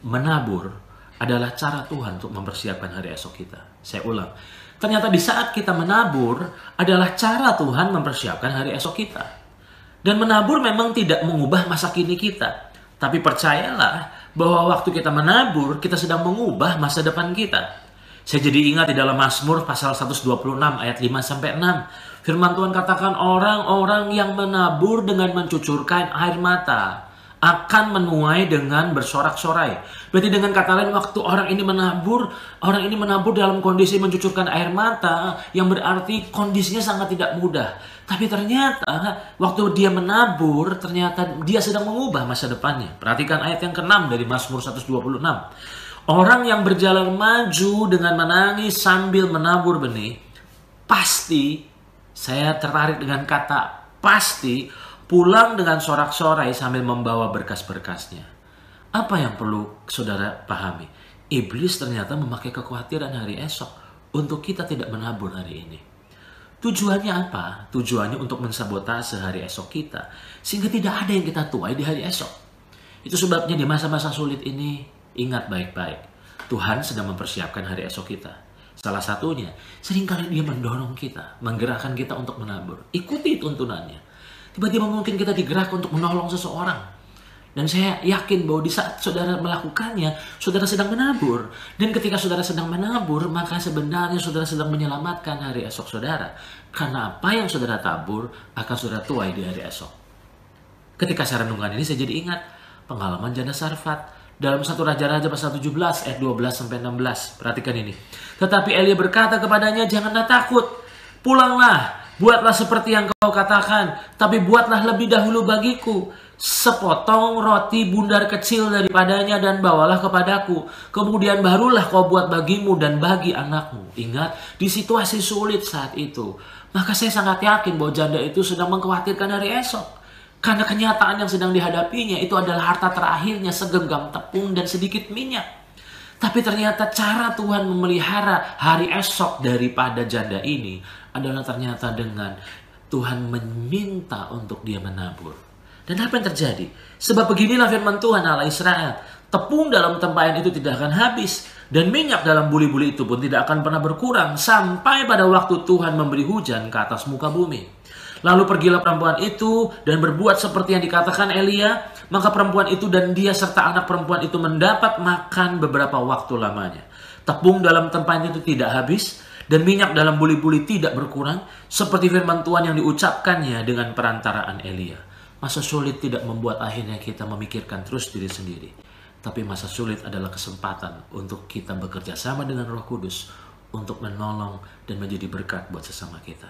menabur adalah cara Tuhan untuk mempersiapkan hari esok kita. Saya ulang. Ternyata di saat kita menabur adalah cara Tuhan mempersiapkan hari esok kita. Dan menabur memang tidak mengubah masa kini kita. Tapi percayalah bahwa waktu kita menabur, kita sedang mengubah masa depan kita. Saya jadi ingat di dalam Mazmur pasal 126 ayat 5-6. Firman Tuhan katakan, orang-orang yang menabur dengan mencucurkan air mata akan menuai dengan bersorak-sorai. Berarti dengan kata lain, waktu orang ini menabur dalam kondisi mencucurkan air mata, yang berarti kondisinya sangat tidak mudah. Tapi ternyata waktu dia menabur, ternyata dia sedang mengubah masa depannya. Perhatikan ayat yang ke-6 dari Mazmur 126. Orang yang berjalan maju dengan menangis sambil menabur benih, pasti, saya tertarik dengan kata pasti, pulang dengan sorak-sorai sambil membawa berkas-berkasnya. Apa yang perlu saudara pahami? Iblis ternyata memakai kekhawatiran hari esok untuk kita tidak menabur hari ini. Tujuannya apa? Tujuannya untuk mensabotase hari esok kita, sehingga tidak ada yang kita tuai di hari esok. Itu sebabnya di masa-masa sulit ini, ingat baik-baik, Tuhan sedang mempersiapkan hari esok kita. Salah satunya, seringkali dia mendorong kita, menggerakkan kita untuk menabur. Ikuti tuntunannya. Tiba-tiba mungkin kita digerakkan untuk menolong seseorang. Dan saya yakin bahwa di saat saudara melakukannya, saudara sedang menabur. Dan ketika saudara sedang menabur, maka sebenarnya saudara sedang menyelamatkan hari esok saudara. Karena apa yang saudara tabur akan saudara tuai di hari esok. Ketika saya renungkan ini, saya jadi ingat pengalaman janda Sarfat. Dalam 1 Raja-Raja pasal 17 ayat 12-16. Perhatikan ini. Tetapi Elia berkata kepadanya, janganlah takut. Pulanglah, buatlah seperti yang kau katakan. Tapi buatlah lebih dahulu bagiku sepotong roti bundar kecil daripadanya dan bawalah kepadaku. Kemudian barulah kau buat bagimu dan bagi anakmu. Ingat, di situasi sulit saat itu, maka saya sangat yakin bahwa janda itu sedang mengkhawatirkan hari esok. Karena kenyataan yang sedang dihadapinya itu adalah harta terakhirnya, segenggam tepung dan sedikit minyak. Tapi ternyata cara Tuhan memelihara hari esok daripada janda ini adalah ternyata dengan Tuhan meminta untuk dia menabur. Dan apa yang terjadi? Sebab beginilah firman Tuhan Allah Israel. Tepung dalam tempayan itu tidak akan habis. Dan minyak dalam buli-buli itu pun tidak akan pernah berkurang. Sampai pada waktu Tuhan memberi hujan ke atas muka bumi. Lalu pergilah perempuan itu dan berbuat seperti yang dikatakan Elia. Maka perempuan itu dan dia serta anak perempuan itu mendapat makan beberapa waktu lamanya. Tepung dalam tempayan itu tidak habis. Dan minyak dalam buli-buli tidak berkurang. Seperti firman Tuhan yang diucapkannya dengan perantaraan Elia. Masa sulit tidak membuat akhirnya kita memikirkan terus diri sendiri. Tapi masa sulit adalah kesempatan untuk kita bekerja sama dengan Roh Kudus untuk menolong dan menjadi berkat buat sesama kita.